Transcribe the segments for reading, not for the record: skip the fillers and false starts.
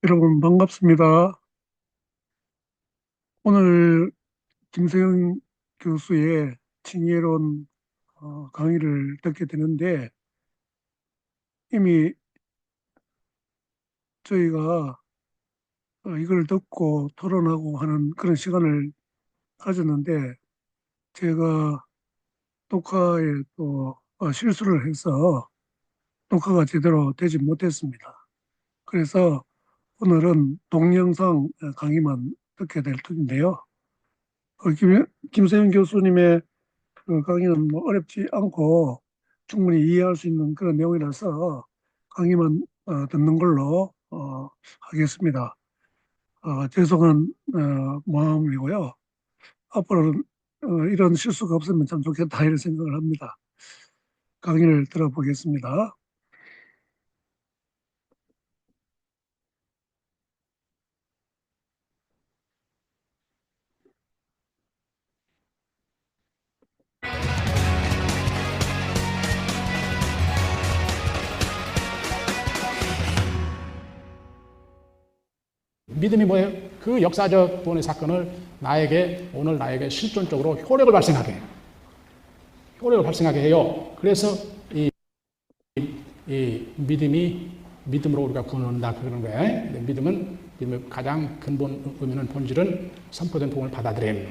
여러분 반갑습니다. 오늘 김세영 교수의 칭예론 강의를 듣게 되는데, 이미 저희가 이걸 듣고 토론하고 하는 그런 시간을 가졌는데, 제가 녹화에 또 실수를 해서 녹화가 제대로 되지 못했습니다. 그래서 오늘은 동영상 강의만 듣게 될 텐데요. 김세영 교수님의 그 강의는 뭐 어렵지 않고 충분히 이해할 수 있는 그런 내용이라서 강의만 듣는 걸로 하겠습니다. 죄송한 마음이고요. 앞으로는 이런 실수가 없으면 참 좋겠다 이런 생각을 합니다. 강의를 들어보겠습니다. 믿음이 뭐예요? 그 역사적 구원의 사건을 오늘 나에게 실존적으로 효력을 발생하게 해요. 효력을 발생하게 해요. 그래서 이 믿음이, 믿음으로 우리가 구원을 얻는다 그러는 거예요. 믿음의 가장 근본 의미는, 본질은 선포된 복음을 받아들임.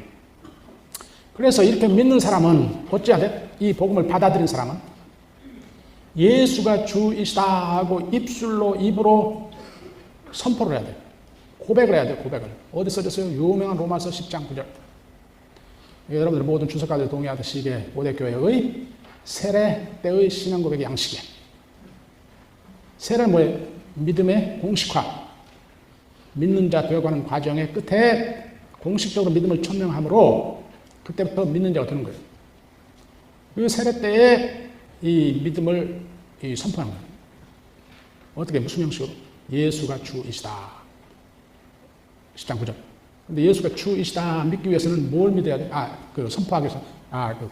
그래서 이렇게 믿는 사람은 어찌해야 돼? 이 복음을 받아들인 사람은 예수가 주이시다 하고 입으로 선포를 해야 돼. 고백을 해야 돼, 고백을. 어디 써졌어요? 유명한 로마서 10장 9절. 여러분들 모든 주석가들이 동의하듯이 이게 고대교회의 세례 때의 신앙 고백의 양식이에요. 세례는 뭐예요? 믿음의 공식화. 믿는 자 되어가는 과정의 끝에 공식적으로 믿음을 천명함으로 그때부터 믿는 자가 되는 거예요. 그 세례 때에 이 믿음을 선포하는 거예요. 어떻게, 무슨 형식으로? 예수가 주이시다. 10장 9절. 근데 예수가 주이시다 믿기 위해서는 뭘 믿어야 돼? 선포하기 위해서,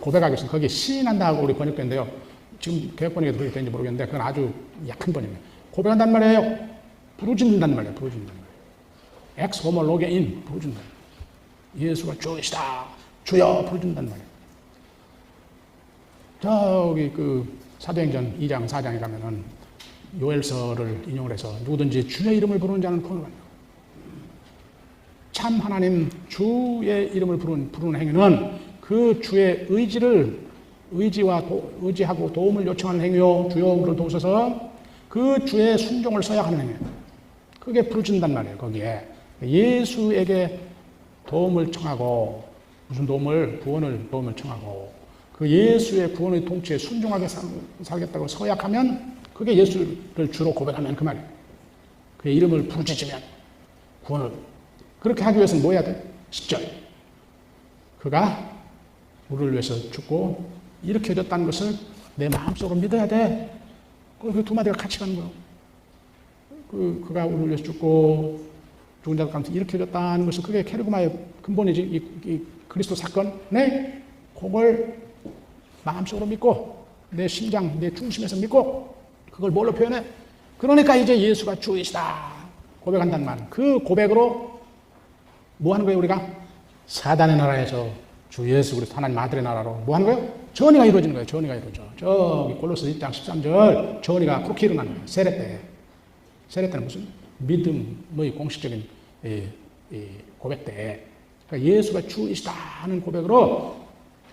고백하기 위해서. 거기에 시인한다고 우리 번역된데요. 지금 개혁번역에도 그렇게 되는지 모르겠는데, 그건 아주 약한 번역이에요. 고백한단 말이에요. 부르짖는단 말이에요. 부르짖는단 말이에요. 엑스 호모 로게인, 부르짖는단 말이에요. 예수가 주이시다. 주여, 부르짖는단 말이에요. 저기 사도행전 2장, 4장에 가면은 요엘서를 인용을 해서 누구든지 주의 이름을 부르는 자는 구원을 받는다. 참 하나님 주의 이름을 부르는 행위는 그 주의 의지하고 도움을 요청하는 행위요. 주여 우리를 도우소서. 그 주의 순종을 서약하는 행위예요. 그게 부르짖는단 말이에요. 거기에 예수에게 도움을 청하고, 무슨 도움을 청하고, 그 예수의 구원의 통치에 순종하게 살겠다고 서약하면, 그게 예수를 주로 고백하면 그 말이에요. 그의 이름을 부르짖으면 구원을. 그렇게 하기 위해서는 뭐 해야 돼? 10절. 그가 우리를 위해서 죽고 일으켜졌다는 것을 내 마음속으로 믿어야 돼. 그 두 마디가 같이 가는 거예요. 그가 우리를 위해서 죽고 죽은 자 가운데 일으켜졌다는 것을, 그게 케르고마의 근본이지. 이 그리스도 사건. 네? 그걸 마음속으로 믿고, 내 심장, 내 중심에서 믿고, 그걸 뭘로 표현해? 그러니까 이제 예수가 주이시다 고백한다는 말. 그 고백으로 뭐 하는 거예요, 우리가? 사단의 나라에서 주 예수 그리스도 하나님 아들의 나라로 뭐 하는 거예요? 전이가 이루어지는 거예요. 전이가 이루어져. 저기 골로새 1장 13절 전이가 그렇게 일어나는 거예요. 세례 때. 세례 때는 무슨? 믿음의 공식적인 고백 때. 그러니까 예수가 주이시다 하는 고백으로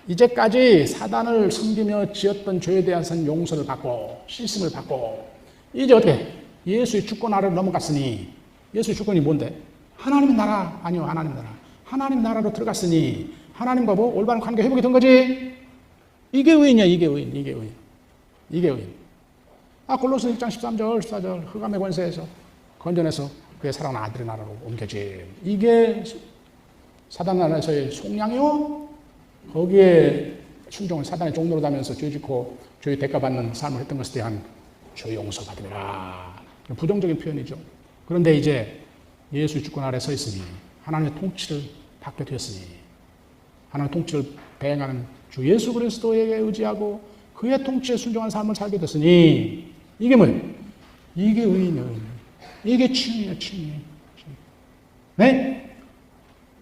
이제까지 사단을 섬기며 지었던 죄에 대해서는 용서를 받고 씻음을 받고, 이제 어떻게? 예수의 주권 아래로 넘어갔으니, 예수의 주권이 뭔데? 하나님의 나라. 아니요, 하나님 나라. 하나님 나라로 들어갔으니 하나님과 뭐 올바른 관계 회복이 된 거지. 이게 의인이야. 이게 의인. 골로새 1장 13절 14절 흑암의 권세에서 건져내서 그의 사랑하는 아들의 나라로 옮겨짐. 이게 사단 나라에서의 속량이요. 거기에 순종을, 사단의 종로로 다면서 죄 짓고 죄의 대가 받는 삶을 했던 것에 대한 죄 용서 받으리라. 부정적인 표현이죠. 그런데 이제 예수의 주권 아래 서 있으니, 하나님의 통치를 받게 되었으니, 하나님의 통치를 배행하는 주 예수 그리스도에게 의지하고 그의 통치에 순종한 삶을 살게 됐으니, 이게 뭐예요? 이게 의인이에요. 이게 칭이에요, 칭. 네?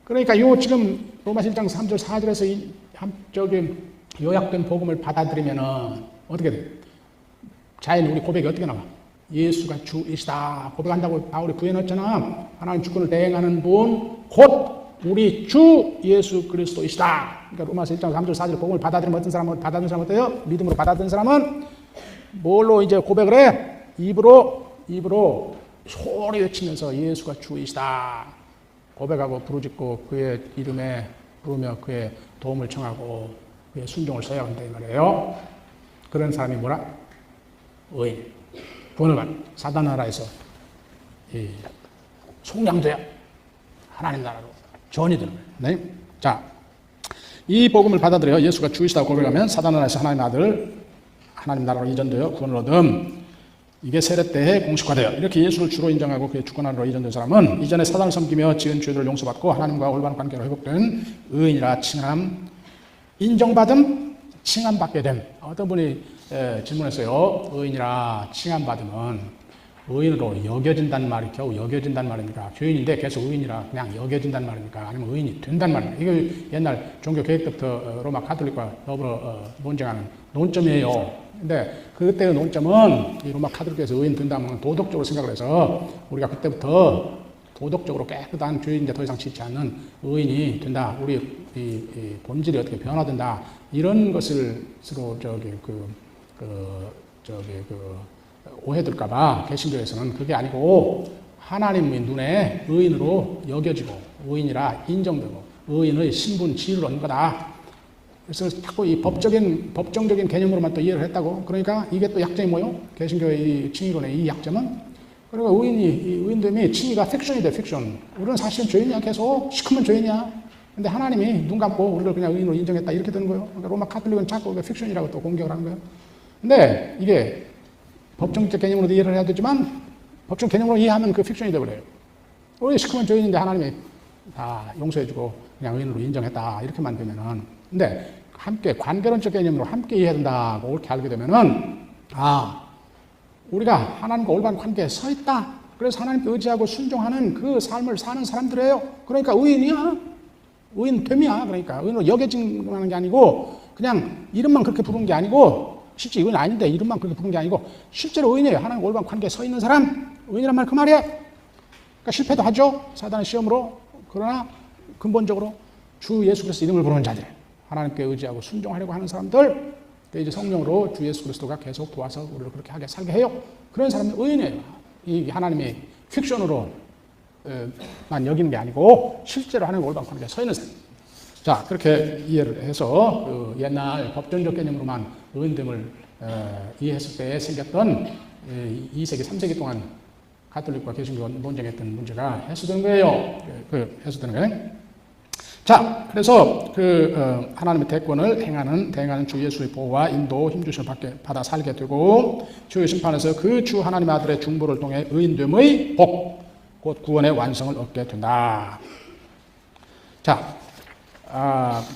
그러니까 요 지금 로마서 1장 3절 4절에서 저기 요약된 복음을 받아들이면은 어떻게 돼? 자연 우리 고백이 어떻게 나와? 예수가 주이시다 고백한다고 바울이 구해놨잖아. 하나님 주권을 대행하는 분 곧 우리 주 예수 그리스도이시다. 그러니까 로마서 1장 3절 4절 복음을 받아들이면 어떤 사람은 받아들이는 사람 어때요? 믿음으로 받아들이는 사람은 뭘로 이제 고백을 해? 입으로 소리 외치면서 예수가 주이시다 고백하고 부르짖고 그의 이름에 부르며 그의 도움을 청하고 그의 순종을 써야 한다 이 말이에요. 그런 사람이 뭐라? 의인. 구원을 받는 사단 나라에서 속량돼야 하나님 나라로 전이 되는 거예요. 네? 자, 이 복음을 받아들여 예수가 주이시다고 고백하면 사단 나라에서 하나님 아들 하나님 나라로 이전되어 구원을 얻음. 이게 세례 때에 공식화되어 이렇게 예수를 주로 인정하고 그의 주권하로 이전된 사람은 이전에 사단을 섬기며 지은 죄들을 용서받고 하나님과 올바른 관계로 회복된 의인이라 칭함, 인정받음, 칭함받게 됨. 어떤 분이 질문했어요. 의인이라 칭함받으면 의인으로 여겨진다는 말이 겨우 여겨진다는 말입니까? 교인인데 계속 의인이라 그냥 여겨진다는 말입니까? 아니면 의인이 된다는 말입니까? 이거 옛날 종교 개혁 때부터 로마 가톨릭과 더불어 논쟁하는 논점이에요. 근데 그때의 논점은 이 로마 카톨릭에서 의인 된다면 도덕적으로 생각을 해서 우리가 그때부터 도덕적으로 깨끗한 죄인인데 더 이상 짓지 않는 의인이 된다. 우리 이 본질이 어떻게 변화된다. 이런 것을 서로 오해될까봐 개신교에서는 그게 아니고 하나님의 눈에 의인으로 여겨지고 의인이라 인정되고 의인의 신분 지위를 얻는 거다. 그래서 자꾸 이 법정적인 개념으로만 또 이해를 했다고. 그러니까 이게 또 약점이 뭐요? 개신교의 이 칭의론의 이 약점은 그러니까 의인됨이 칭의가 픽션이 돼, 픽션. 우리는 사실은 죄인이야, 계속 시커먼 죄인이야. 근데 하나님이 눈 감고 우리를 그냥 의인으로 인정했다 이렇게 되는 거예요. 그러니까 로마 카톨릭은 자꾸 픽션이라고 또 공격을 하는 거예요. 근데 이게 법정적 개념으로 이해를 해야 되지만 법정 개념으로 이해하면 그 픽션이 되어버려요. 우리 시커먼 죄인인데 하나님이 다 용서해주고 그냥 의인으로 인정했다 이렇게만 되면은. 근데 함께 관계론적 개념으로 함께 이해해야 된다고 옳게 알게 되면은 우리가 하나님과 올바른 관계에 서 있다. 그래서 하나님께 의지하고 순종하는 그 삶을 사는 사람들이에요. 그러니까 의인이야. 의인됨이야. 그러니까 의인으로 여겨지는 게 아니고 그냥 이름만 그렇게 부르는 게 아니고 실제 의인 아닌데 이름만 그렇게 부르는 게 아니고 실제로 의인이에요. 하나님과 올바른 관계에 서 있는 사람. 의인이란 말 그 말이에요. 그러니까 실패도 하죠. 사단의 시험으로. 그러나 근본적으로 주 예수 그리스도 이름을 부르는 자들. 하나님께 의지하고 순종하려고 하는 사람들, 이제 성령으로 주 예수 그리스도가 계속 도와서 우리를 그렇게 하게 살게 해요. 그런 사람이 의인이에요. 이 하나님의 픽션으로만 여기는 게 아니고 실제로 하나님과 올바른 관계에 서 있는 사람. 자, 그렇게 이해를 해서 그 옛날 법정적 개념으로만 의인됨을 이해했을 때 생겼던 2세기, 3세기 동안 가톨릭과 개신교가 논쟁했던 문제가 해소되는 거예요. 해소되는 거예요. 자, 그래서 하나님의 대권을 대행하는 주 예수의 보호와 인도 힘주심을 받아 살게 되고 주의 심판에서 그 주 하나님의 아들의 중보를 통해 의인됨의 복, 곧 구원의 완성을 얻게 된다. 자,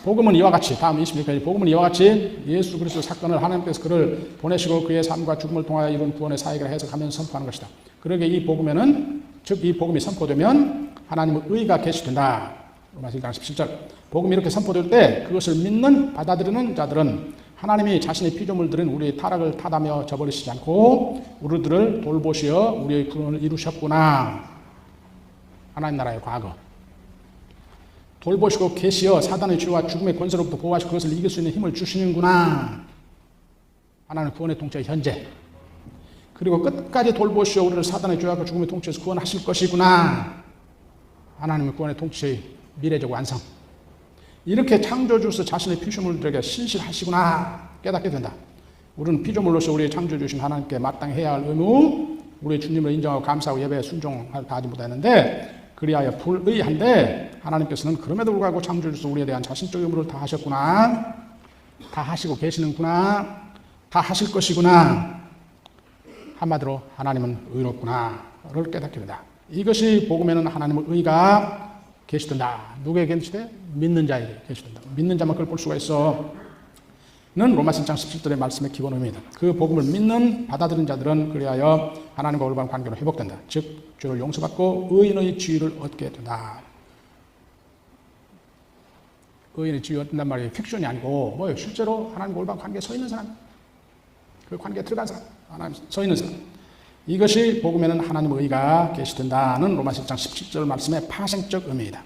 복음은 이와 같이 다음 26페이지 복음은 이와 같이 예수 그리스도 사건을 하나님께서 그를 보내시고 그의 삶과 죽음을 통하여 이룬 구원의 사역을 해석하면서 선포하는 것이다. 그러게 이 복음에는 즉 이 복음이 선포되면 하나님의 의가 계시된다. 로마서 1장 17절 복음이 이렇게 선포될 때 그것을 믿는 받아들이는 자들은 하나님이 자신의 피조물들인 우리의 타락을 탓하며 저버리시지 않고 우리들을 돌보시어 우리의 구원을 이루셨구나. 하나님 나라의 과거 돌보시고 계시어 사단의 죄와 죽음의 권세로부터 보호하시고 그것을 이길 수 있는 힘을 주시는구나. 하나님 구원의 통치의 현재 그리고 끝까지 돌보시어 우리를 사단의 죄와 죽음의 통치에서 구원하실 것이구나. 하나님의 구원의 통치의 미래적 완성. 이렇게 창조주로서 자신의 피조물들에게 신실하시구나 깨닫게 된다. 우리는 피조물로서 우리의 창조주신 하나님께 마땅히 해야 할 의무, 우리의 주님을 인정하고 감사하고 예배에 순종을 다하지 못했는데 그리하여 불의한데 하나님께서는 그럼에도 불구하고 창조주로서 우리에 대한 자신적 의무를 다 하셨구나. 다 하시고 계시는구나. 다 하실 것이구나. 한마디로 하나님은 의롭구나를 깨닫게 된다. 이것이 복음에는 하나님의 의가 계시된다. 누구에게 계시되? 믿는 자에게 계시된다. 믿는 자만 그걸 볼 수가 있어. 로마서 1장 17절의 말씀의 기본 의미입니다. 그 복음을 믿는 받아들인 자들은 그리하여 하나님과 올바른 관계로 회복된다. 즉 죄를 용서받고 의인의 지위를 얻게 된다. 의인의 지위 얻는단 말이 픽션이 아니고 뭐예요? 실제로 하나님과 올바른 관계에 서 있는 사람, 그 관계에 들어간 사람, 하나님 서 있는 사람. 이것이 복음에는 하나님의 의가 계시된다는 로마서 1장 17절 말씀의 파생적 의미이다.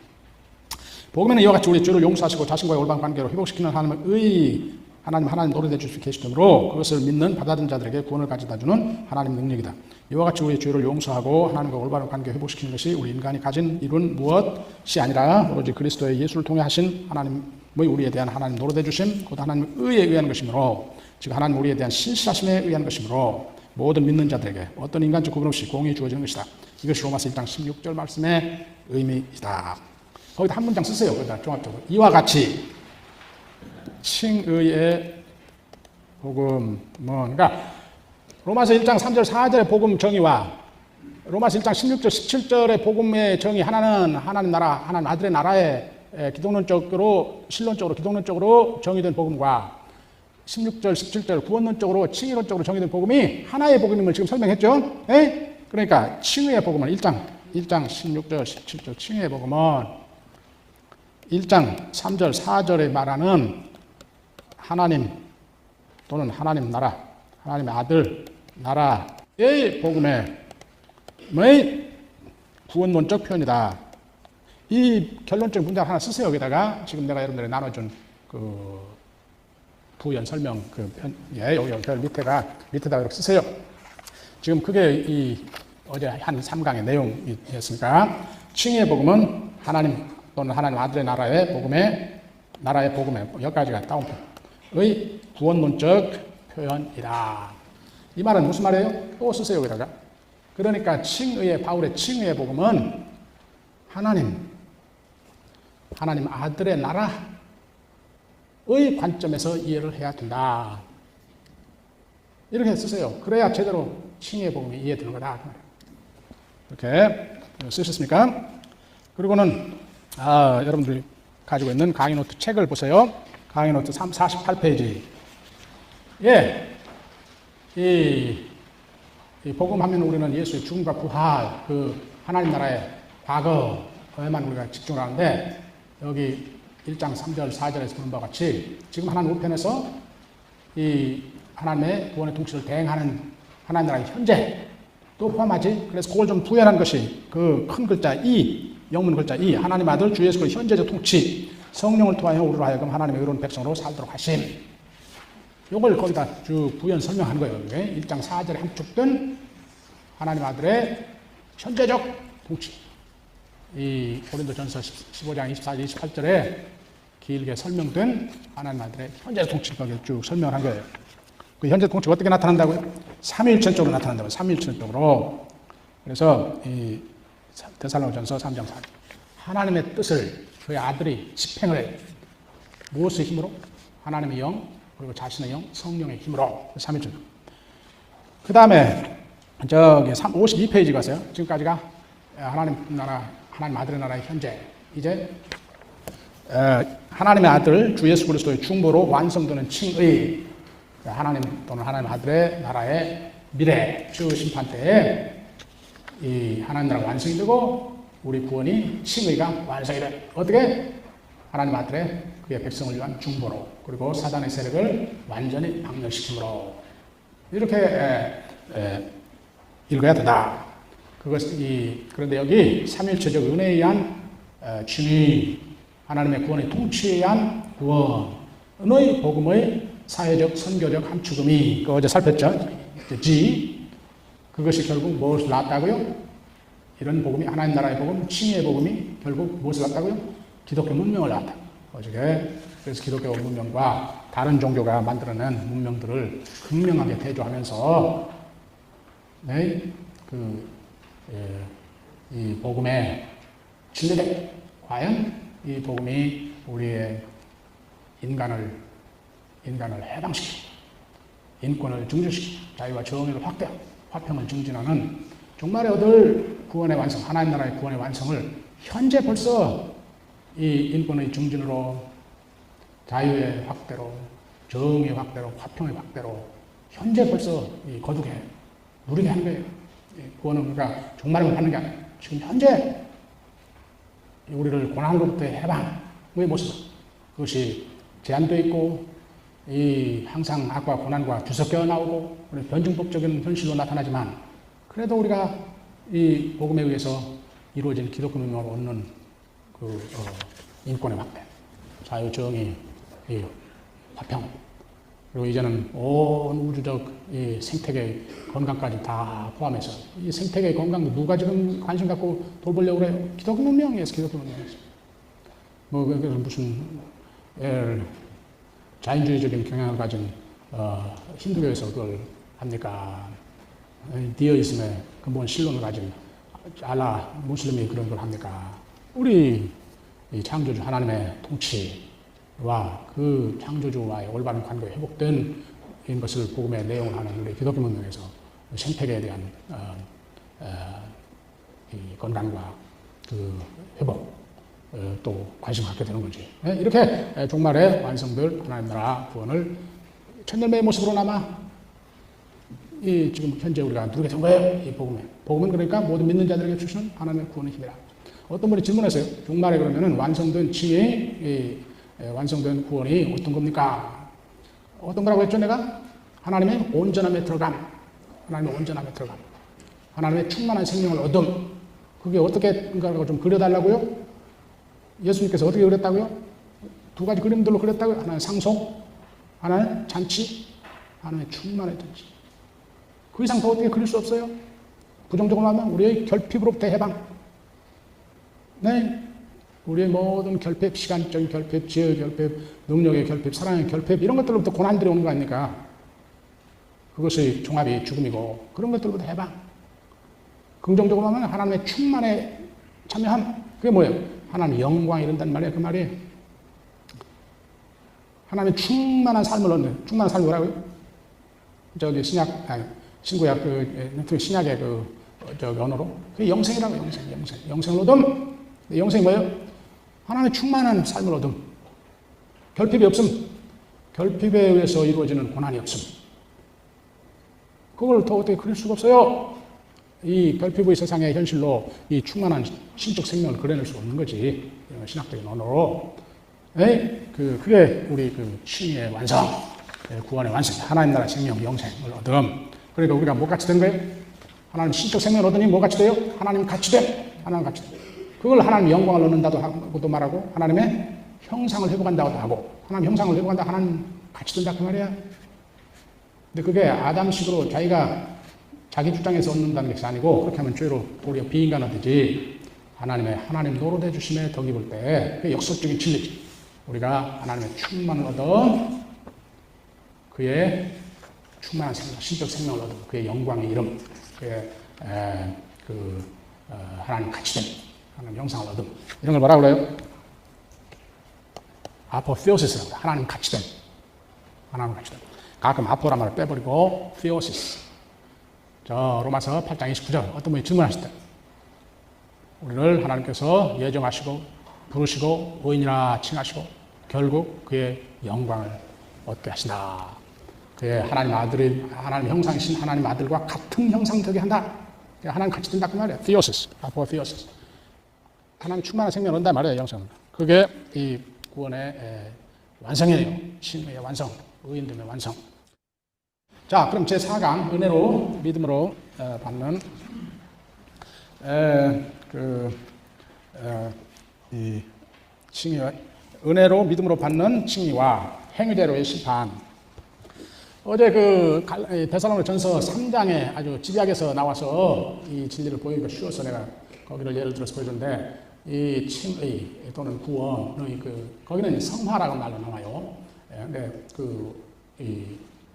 복음에는 이와 같이 우리 죄를 용서하시고 자신과의 올바른 관계로 회복시키는 하나님의 의, 하나님 노릇해 주실 계시되므로 그것을 믿는 받아들인 자들에게 구원을 가져다 주는 하나님의 능력이다. 이와 같이 우리의 죄를 용서하고 하나님과 올바른 관계 회복시키는 것이 우리 인간이 가진 일은 무엇이 아니라 오로지 그리스도의 예수를 통해 하신 하나님의 우리에 대한 하나님 노릇해 주심, 곧 하나님의 의에 의한 것이므로, 즉 하나님 우리에 대한 신실하심에 의한 것이므로 모든 믿는 자들에게 어떤 인간적 구분 없이 공이 주어지는 것이다. 이것이 로마서 1장 16절 말씀의 의미이다. 거기다 한 문장 쓰세요. 거기다 종합적으로. 이와 같이 칭의의 복음은, 그러니까 로마서 1장 3절 4절의 복음 정의와 로마서 1장 16절 17절의 복음의 정의, 하나는 하나님 나라, 하나님 아들의 나라의 기독론적으로, 신론적으로, 기독론적으로 정의된 복음과 16절 17절 구원론적으로, 칭의론적으로 정의된 복음이 하나의 복음임을 지금 설명했죠. 에? 그러니까 칭의의 복음은 1장 16절 17절 칭의의 복음은 1장 3절 4절에 말하는 하나님 또는 하나님 나라, 하나님의 아들 나라의 복음의 구원론적 표현이다. 이 결론적 문장 하나 쓰세요. 여기다가 지금 내가 여러분들이 나눠준 그 부연 설명 여기 별 밑에다 이렇게 쓰세요. 지금 그게 어제 한 3강의 내용이었으니까, 칭의의 복음은 하나님 또는 하나님 아들의 나라의 복음의 여기까지가 따옴표의 구원론적 표현이다. 이 말은 무슨 말이에요? 또 쓰세요, 여기다가. 그러니까 바울의 칭의의 복음은 하나님 아들의 나라의 관점에서 이해를 해야 된다. 이렇게 쓰세요. 그래야 제대로 칭의의 복음이 이해되는 거다. 이렇게 쓰셨습니까? 그리고는 여러분들이 가지고 있는 강의 노트 책을 보세요. 강의 노트 48페이지. 이 복음하면 우리는 예수의 죽음과 부활, 그 하나님 나라의 과거에만 우리가 집중을 하는데, 여기 1장 3절 4절에서 보는 바와 같이 지금 하나님 우편에서 이 하나님의 구원의 통치를 대행하는 하나님 나라의 현재 또 포함하지. 그래서 그걸 좀 부연한 것이 그 큰 글자 E, 영문 글자 E, 하나님 아들 주 예수 그리스도의 현재적 통치, 성령을 통하여 우리로 하여금 하나님의 의로운 백성으로 살도록 하심. 요걸 거기다 쭉 부연 설명한 거예요. 1장 4절에 함축된 하나님 아들의 현재적 통치. 이 고린도전서 15장 24절 28절에 길게 설명된 하나님 아들의 현재적 통치를 거기에 쭉 설명한 거예요. 그 현재 통치가 어떻게 나타난다고요? 삼위일체적으로 나타난다고요. 삼위일체적으로. 그래서 이 데살로니가전서 3장 4절. 하나님의 뜻을 그의 아들이 집행을 해요. 무엇의 힘으로? 하나님의 영, 그리고 자신의 영, 성령의 힘으로. 삼위일체. 그 다음에 저기 52페이지 가세요. 지금까지가 하나님 아들의 나라의 현재. 이제 하나님의 아들 주 예수 그리스도의 중보로 완성되는 칭의, 하나님 또는 하나님 아들의 나라의 미래 주 심판 때에 이 하나님 나라가 완성이 되고 우리 구원이 칭의가 완성이 돼. 어떻게? 하나님 아들의 그의 백성을 위한 중보로, 그리고 사단의 세력을 완전히 박멸시킴으로. 이렇게 읽어야 된다. 그런데 여기 삼일체적 은혜에 의한 칭의, 하나님의 구원의 통치에 의한 구원의 복음의 사회적, 선교적 함축음이 어제 살폈죠. G. 그것이 결국 무엇을 낳았다고요? 이런 복음이, 하나님 나라의 복음, 칭의의 복음이 결국 무엇을 낳았다고요? 기독교 문명을 낳았다. 그래서 기독교 문명과 다른 종교가 만들어낸 문명들을 극명하게 대조하면서 이 복음의 진리대, 과연 이 복음이 우리의 인간을 해방시키고 인권을 증진시키고 자유와 정의를 확대하고 화평을 증진하는 종말에 얻을 구원의 완성, 하나님 나라의 구원의 완성을 현재 벌써 이 인권의 증진으로, 자유의 확대로, 정의의 확대로, 화평의 확대로 현재 벌써 이 거두게 누리게 하는 거예요. 구원은 그러니까 종말을 받는 게 아니라 지금 현재 우리를 고난으로부터의 해방의 모습, 그것이 제한되어 있고 항상 악과 고난과 뒤섞여 나오고 변증법적인 현실로 나타나지만 그래도 우리가 이 복음에 의해서 이루어진 기독교 문명으로 얻는 인권의 확대, 자유, 정의, 화평, 그리고 이제는 온 우주적 이 생태계의 건강까지 다 포함해서 이 생태계의 건강 누가 지금 관심 갖고 돌보려고 그래요? 기독교 문명에서 기독교 문명에서 그래서 무슨 자연주의적인 경향을 가진 힌두교에서 그걸 합니까? 디어이즘의 근본 신론을 가진 알라 무슬림이 그런 걸 합니까? 우리 이 창조주 하나님의 통치와 그 창조주와의 올바른 관계가 회복된 것을 복음의 내용을 하는 우리 기독교 문명에서 생태계에 대한 이 건강과 그 회복 또 관심 갖게 되는 거지. 이렇게 종말에 완성될 하나님 나라 구원을 천년매의 모습으로나마 지금 현재 우리가 누리게 된 거예요. 이 복음에. 복음은 그러니까 모든 믿는 자들에게 주시는 하나님의 구원의 힘이라. 어떤 분이 질문했어요. 종말에 그러면은 완성된 칭의 완성된 구원이 어떤 겁니까? 어떤 거라고 했죠 내가? 하나님의 온전함에 들어감. 하나님의 온전함에 들어감. 하나님의 충만한 생명을 얻음. 그게 어떻게인가라고 좀 그려달라고요? 예수님께서 어떻게 그렸다고요? 두 가지 그림들로 그렸다고요? 하나는 상속, 하나는 잔치, 하나는 충만의 잔치. 그 이상 더 어떻게 그릴 수 없어요? 부정적으로 하면 우리의 결핍으로부터 해방. 네. 우리의 모든 결핍, 시간적인 결핍, 지혜의 결핍, 능력의 결핍, 사랑의 결핍, 이런 것들로부터 고난들이 오는 거 아닙니까? 그것이 종합이 죽음이고, 그런 것들로부터 해방. 긍정적으로 하면 하나님의 충만에 참여함. 그게 뭐예요? 하나님의 영광이 이른단 말이에요. 그 말이. 하나님의 충만한 삶을 얻는, 충만한 삶이 뭐라고요? 저기 신구약, 신약의 언어로. 그게 영생이라고, 영생. 영생을 얻음. 영생이 뭐예요? 하나님의 충만한 삶을 얻음. 결핍이 없음. 결핍에 의해서 이루어지는 고난이 없음. 그걸 더 어떻게 그릴 수가 없어요. 이 결핍의 세상의 현실로 이 충만한 신적 생명을 그려낼 수가 없는 거지. 신학적인 언어로. 그게 우리 칭의의 완성, 구원의 완성, 하나님 나라 생명, 영생을 얻음. 그러니까 우리가 뭐 같이 된 거예요? 하나님 신적 생명을 얻으니 뭐 같이 돼요? 하나님 같이 돼. 하나님 같이 돼. 그걸 하나님 영광을 얻는다도 하고도 말하고, 하나님의 형상을 회복한다고도 하고, 하나님 형상을 회복한다, 하나님 같이 된다 그 말이야. 근데 그게 아담식으로 자기 주장에서 얻는다는 것이 아니고, 그렇게 하면 죄로 도리어 비인간화 되지. 하나님 노릇해 주심에 덕 입을 때, 그게 역설적인 진리지. 우리가 하나님의 충만을 얻어 그의 충만한 생명, 신적 생명을 얻어 그의 영광의 이름, 그의 하나님 같이 됨, 하나님 영상을 얻음. 이런 걸 뭐라 그래요? 아포테오시스라고. 하나님 같이 됨. 하나님 같이 됨. 가끔 아포란 말을 빼버리고 테오시스. 저 로마서 8장 29절 어떤 분이 질문하실 때 우리를 하나님께서 예정하시고 부르시고 의인이라 칭하시고 결국 그의 영광을 얻게 하신다. 그의 하나님 형상이신 하나님 아들과 같은 형상 되게 한다. 하나님 같이 된다 그 말이에요. theosis, apotheosis. 하나님 충만한 생명을 얻는다 말이에요. 영성은. 그게 이 구원의 완성이에요. 신의 완성, 의인됨의 완성. 자, 그럼 제4강 은혜로 믿음으로 받는 이 칭의와 은혜로 믿음으로 받는 칭의와 행위대로의 심판. 어제 데살로니가 전서 3장에 아주 집약에서 나와서 이 진리를 보이기가 쉬워서 내가 거기를 예를 들어서 보여줬는데, 이 칭의 또는 구원의 거기는 성화라고 말로 나와요. 근데 이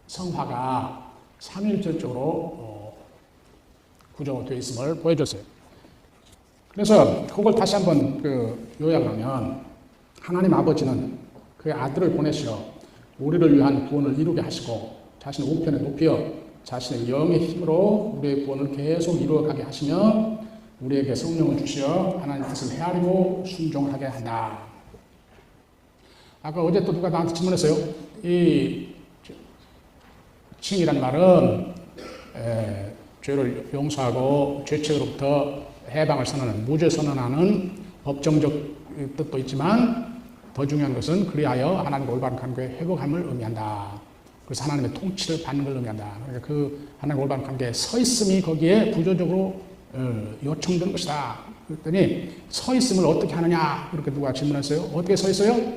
성화가 삼위일절적으로 구조되어 있음을 보여줬어요. 그래서 그걸 다시 한번 요약하면, 하나님 아버지는 그의 아들을 보내시어 우리를 위한 구원을 이루게 하시고 자신의 우편에 높여 자신의 영의 힘으로 우리의 구원을 계속 이루어가게 하시며 우리에게 성령을 주시어 하나님 뜻을 헤아리고 순종하게 한다. 아까 어제 또 누가 나한테 질문했어요. 이 칭이란 말은 죄를 용서하고 죄책으로부터 해방을 선언하는, 무죄 선언하는 법정적 뜻도 있지만 더 중요한 것은 그리하여 하나님과 올바른 관계의 회복함을 의미한다. 그래서 하나님의 통치를 받는 걸 의미한다. 그러니까 그 하나님과 올바른 관계에 서 있음이 거기에 부조적으로 요청된 것이다. 그랬더니 서 있음을 어떻게 하느냐 그렇게 누가 질문했어요. 어떻게 서 있어요?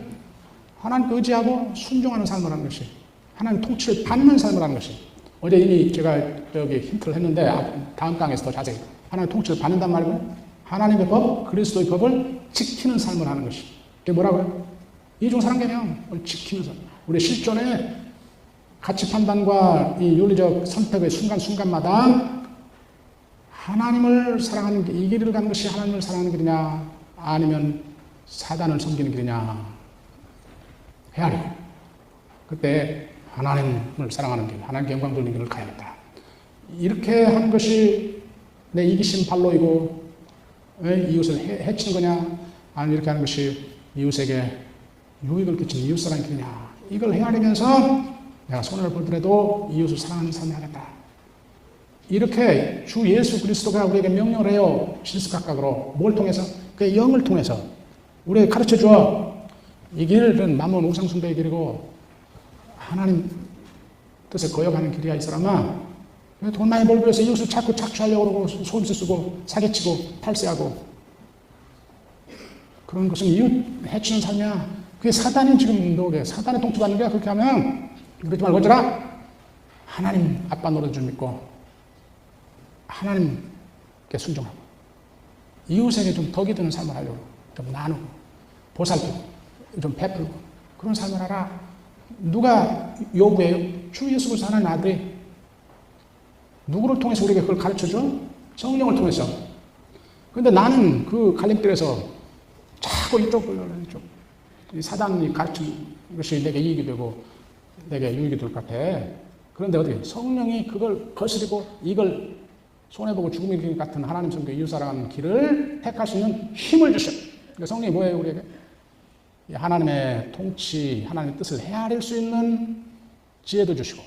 하나님 의지하고 순종하는 삶을 하는 것이, 하나님 통치를 받는 삶을 하는 것이. 어제 이미 제가 여기 힌트를 했는데 다음 강에서 더 자세히 하나님 통치를 받는단 말이고 하나님의 법, 그리스도의 법을 지키는 삶을 하는 것이. 이게 뭐라고요? 이중 삼계명을 지키는 삶. 우리 실존의 가치 판단과 이 윤리적 선택의 순간순간마다 하나님을 사랑하는 이 길을 가는 것이 하나님을 사랑하는 길이냐 아니면 사단을 섬기는 길이냐 헤아려. 그때 하나님을 사랑하는 길, 하나님께 영광 돌리는 길을 가야겠다. 이렇게 하는 것이 내 이기심 발로이고 이웃을 해치는 거냐 아니면 이렇게 하는 것이 이웃에게 유익을 끼치는 이웃사랑의 길이냐, 이걸 헤아리면서 내가 손해를 보더라도 이웃을 사랑하는 삶을 하겠다. 이렇게 주 예수 그리스도가 우리에게 명령을 해요. 실수각각으로. 뭘 통해서? 그의 영을 통해서 우리에게 가르쳐 줘. 이 길은 마몬 우상숭배의 길이고 하나님 뜻에 거역하는 길이야. 이 사람아, 돈 많이 벌기 위해서 이웃을 자꾸 착취하려고 그러고 속임수 쓰고 사기치고 탈세하고 그런 것은 이웃 해치는 삶이야. 그게 사단이 지금 너게 사단의 통치받는 거야. 그렇게 하면 그러지 말고 어쩌라? 하나님 아빠 노릇 좀 믿고 하나님께 순종하고 이웃에게 좀 덕이 드는 삶을 하려고, 좀 나누고 보살피고 좀 베풀고 그런 삶을 하라. 누가 요구해요? 주 예수 그리스도 하나님 아들이. 누구를 통해서 우리에게 그걸 가르쳐줘? 성령을 통해서. 그런데 나는 그 갈림길에서 자꾸 이쪽 사단이 가르친 것이 내게 이익이 되고 내게 유익이 될 것 같아. 그런데 어떻게 성령이 그걸 거스리고 이걸 손해보고 죽음의 길 같은 하나님 성경 이웃사랑하는 길을 택할 수 있는 힘을 주셔. 그러니까 성령이 뭐예요? 우리에게 하나님의 통치, 하나님의 뜻을 헤아릴 수 있는 지혜도 주시고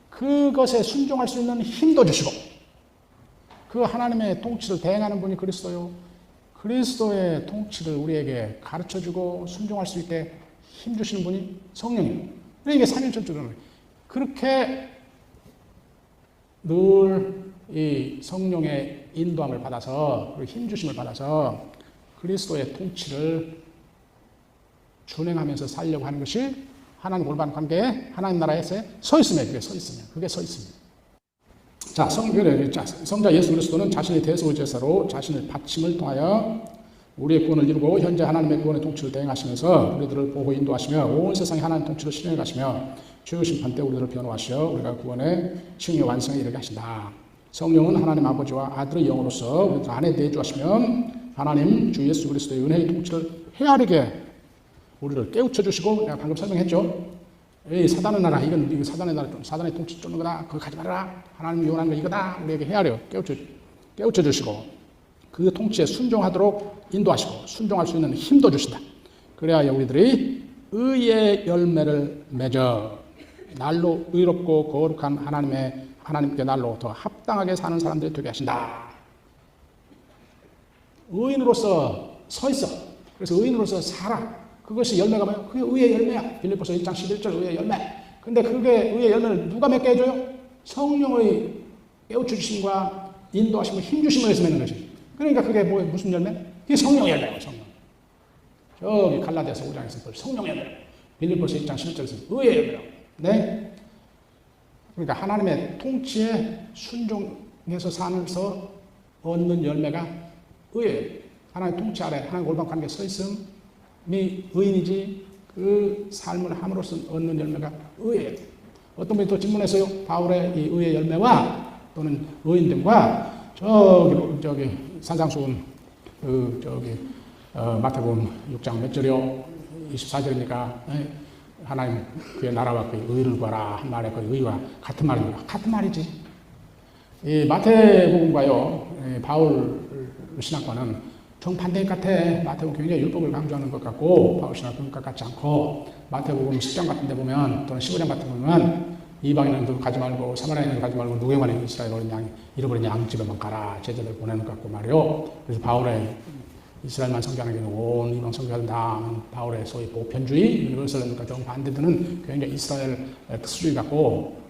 그것에 순종할 수 있는 힘도 주시고, 그 하나님의 통치를 대행하는 분이 그리스도요. 그리스도의 통치를 우리에게 가르쳐주고 순종할 수 있게 힘주시는 분이 성령이에요. 그러니까 이게 삼일천주라는 거예요. 그렇게 늘 이 성령의 인도함을 받아서, 힘주심을 받아서 그리스도의 통치를 준행하면서 살려고 하는 것이 하나님 올바른 관계에 하나님 나라에서 서 있으면, 그게 서 있으면, 그게 서 있으면. 자, 성자 예수 그리스도는 자신의 대속의제사로 자신의 바침을 통하여 우리의 구원을 이루고 현재 하나님의 구원의 통치를 대행하시면서 우리들을 보호 인도하시며 온 세상에 하나님 통치를 실현해 가시며 최후 심판 때 우리들을 변호하시어 우리가 구원의 칭의 완성에 이르게 하신다. 성령은 하나님 아버지와 아들의 영으로서 우리들 안에 내주하시면 하나님 주 예수 그리스도의 은혜의 통치를 헤아리게 우리를 깨우쳐 주시고, 내가 방금 설명했죠. 이 사단의 나라, 이건 사단의 나라, 사단의 통치 쫓는 거다. 그거 가지 말아라. 하나님이 원하는 거 이거다. 우리에게 헤아려 깨우쳐 주시고 그 통치에 순종하도록 인도하시고 순종할 수 있는 힘도 주신다. 그래야 우리들이 의의 열매를 맺어 날로 의롭고 거룩한 하나님께 날로 더 합당하게 사는 사람들이 되게 하신다. 의인으로서 서 있어. 그래서 의인으로서 살아. 그것이 열매가 뭐예요? 그게 의의 열매야. 빌립보서 1장 11절 의의 열매. 근데 그게 의의 열매를 누가 맺게 해줘요? 성령의 깨우쳐 주심과 인도하심을 힘주심을 해서 맺는 거지. 그러니까 그게 뭐예요? 무슨 열매? 그게 성령 열매예요. 성령. 저기 갈라디아서 5장에서 성령 열매. 빌립보서 1장 11절에서 의의 열매라고. 네? 그러니까 하나님의 통치에 순종해서 살면서 얻는 열매가 의예요. 하나님의 통치 아래 하나님 올바른 관계에 서 있음이 의인이지, 그 삶을 함으로써 얻는 열매가 의예요. 어떤 분이 또 질문했어요. 바울의 이 의의 열매와 또는 의인됨과 저기 산상수훈 마태복음 6장 몇 절이요? 24절입니까? 하나님 그의 나라와 그의 의를 구하라 한 말에 그 의와 같은 말입니다. 같은 말이지. 이 마태복음과요 바울 신학과는 정반대인 것 같아. 마태복음 굉장히 율법을 강조하는 것 같고 바울 신학은 것 같지 않고, 마태복음 10장 같은 데 보면 또는 15장 같은 데 보면 이방인은 가지 말고 사마리아인은 가지 말고 누구만 이스라엘 어린 양 잃어버린 양집에만 가라. 제자들 보내는 것 같고 말이요. 그래서 바울의 이스라엘만 선교하는 게 온 이방 선교한다. 바울의 소위 보편주의, 유니버설과 정반대들은 굉장히 이스라엘 특수주의 같고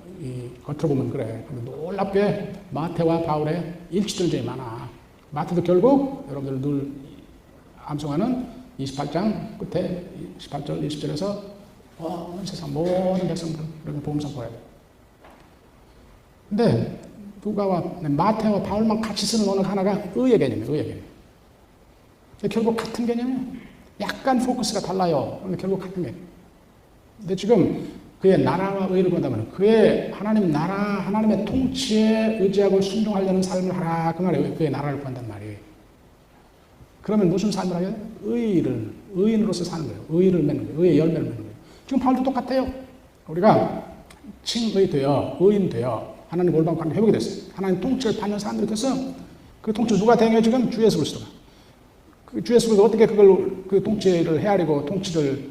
겉으로 보면 그래. 근데 놀랍게 마태와 바울의 일치들이 많아. 마태도 결국 여러분들 늘 암송하는 28장 끝에 18절, 20절에서 온 세상 모든 백성들 그렇게 복음 선포해야 돼. 근데 마태와 바울만 같이 쓰는 언어 하나가 의의 개념이에요. 의의 개념. 결국 같은 개념이에요. 약간 포커스가 달라요. 그런데 결국 같은 개념. 근데 지금 그의 나라와 의를 본다면 그의 하나님 나라, 하나님의 통치에 의지하고 순종하려는 삶을 하라. 그 말이에요. 그의 나라를 구한단 말이에요. 그러면 무슨 삶을 하게 돼요? 의인으로서 사는 거예요. 의를 맺는 거예요. 의의 열매를 맺는 거예요. 지금 바울도 똑같아요. 우리가 칭의 되어, 의인 되어, 하나님 올바른 관계 회복이 됐어요. 하나님 통치를 받는 사람들이 돼서 그 통치를 누가 대행해요? 지금 주 예수 그리스도가. 그 주 예수 그리스도가 어떻게 그 통치를 헤아리고 통치를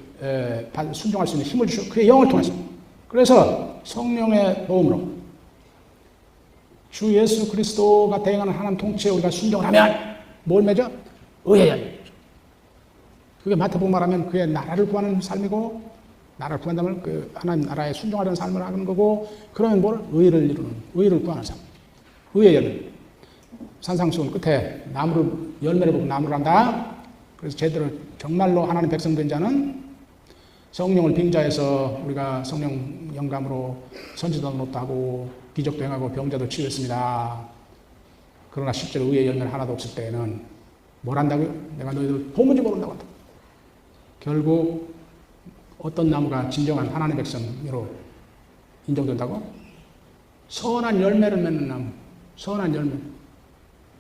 순종할 수 있는 힘을 주셔? 그의 영을 통해서. 그래서 성령의 도움으로 주 예수 그리스도가 대행하는 하나님 통치에 우리가 순종을 하면 뭘 맺어? 의의 열매. 그게 마태복음 말하면 그의 나라를 구하는 삶이고, 나라를 구한다면 그 하나님 나라에 순종하려는 삶을 하는 거고, 그러면 뭘? 의를 이루는, 의를 구하는 삶. 의의 열매. 산상수훈 끝에 열매를 보고 나무를 한다. 그래서 제대로 정말로 하나님 백성 된 자는 성령을 빙자해서 우리가 성령 영감으로 선지도 노릇도 하고 기적도 행하고 병자도 치유했습니다. 그러나 실제로 의의 열매는 하나도 없을 때에는 뭘 한다고요? 내가 너희들 도무지 모른다고 한다. 결국 어떤 나무가 진정한 하나님의 백성으로 인정된다고? 선한 열매를 맺는 나무. 선한 열매.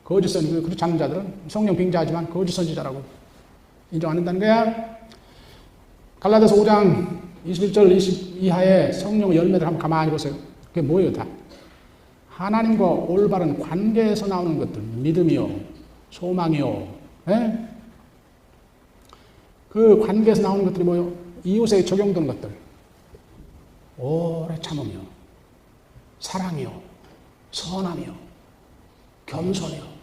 거짓 선지, 그렇지 않은 자들은 성령 빙자하지만 거짓 선지자라고 인정 안 한다는 거야. 갈라디아서 5장 21절 20 이하의 성령의 열매들 한번 가만히 보세요. 그게 뭐예요 다? 하나님과 올바른 관계에서 나오는 것들. 믿음이요, 소망이요. 예? 그 관계에서 나오는 것들이 뭐예요? 이웃에 적용되는 것들. 오래 참으며, 사랑이요, 선함이요, 겸손이요.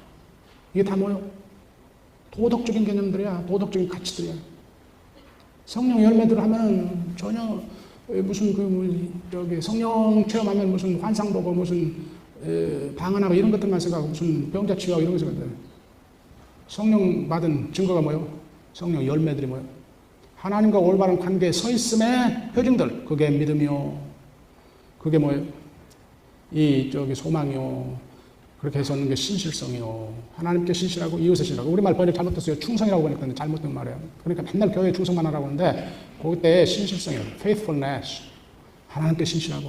이게 다 뭐예요? 도덕적인 개념들이야. 도덕적인 가치들이야. 성령 열매들을 하면 전혀 무슨 성령 체험하면 무슨 환상 보고 무슨 방언하고 이런 것들만 생각하고 무슨 병자 치유하고 이런 거 생각해요. 성령 받은 증거가 뭐예요? 성령 열매들이 뭐예요? 하나님과 올바른 관계에 서 있음의 표징들. 그게 믿음이요. 그게 뭐예요? 소망이요. 그렇게 해서 하는 게 신실성이요. 하나님께 신실하고 이웃에 신실하고. 우리말 번역 잘못됐어요. 충성이라고 번역했는데 잘못된 말이에요. 그러니까 맨날 교회에 충성만 하라고 하는데 그때 신실성이요. faithfulness. 하나님께 신실하고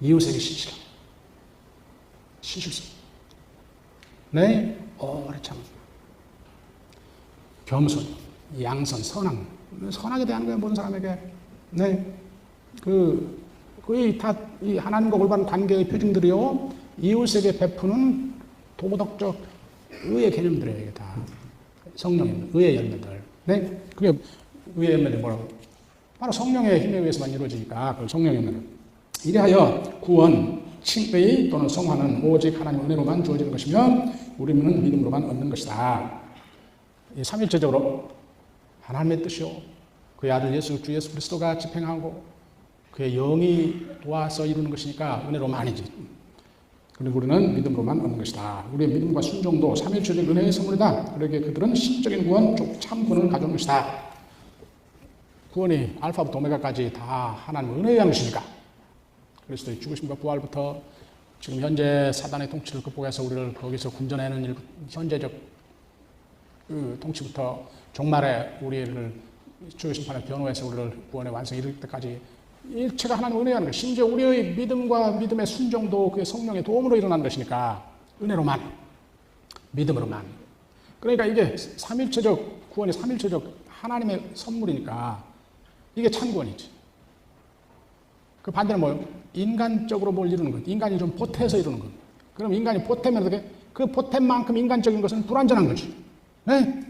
이웃에게 신실하고. 신실성. 네? 오래 참. 겸손, 양선, 선함. 선하게 대하는 거예요. 모든 사람에게. 네. 거의 다 이 하나님과 올바른 관계의 표징들이요. 이웃에게 베푸는 도덕적 의의 개념들이에요. 이게 다 성령의 의의 열매들. 네, 그게 의의 열매들 뭐라고? 바로 성령의 힘에 의해서만 이루어지니까 그걸 성령의 열매들. 이래하여 구원, 칭의 또는 성화는 오직 하나님의 은혜로만 주어지는 것이며 우리는 믿음으로만 얻는 것이다. 이 삼일체적으로 하나님의 뜻이요, 그의 아들 주 예수 그리스도가 집행하고 그의 영이 도와서 이루는 것이니까 은혜로만이지. 그리고 우리는 믿음으로만 얻는 것이다. 우리의 믿음과 순종도 삼일체적 은혜의 선물이다. 그러기에 그들은 신적인 구원, 참 구원을 가져온 것이다. 구원이 알파부터 오메가까지 다 하나님의 은혜의 것이니까. 그리스도의 죽으심과 부활부터 지금 현재 사단의 통치를 극복해서 우리를 거기서 군전하는 현재적 그 통치부터 종말에 우리를 주의 심판의 변호해서 우리를 구원의 완성에 이를 때까지 일체가 하나님의 은혜라는 것. 심지어 우리의 믿음과 믿음의 순종도 그의 성령의 도움으로 일어나는 것이니까 은혜로만, 믿음으로만. 그러니까 이게 삼일체적 구원이 삼일체적 하나님의 선물이니까 이게 참 구원이지. 그 반대는 뭐예요? 인간적으로 뭘 이루는 것. 인간이 좀 보태서 이루는 것. 그럼 인간이 보태면 어떻게? 그 보탬만큼 인간적인 것은 불완전한 거지. 네?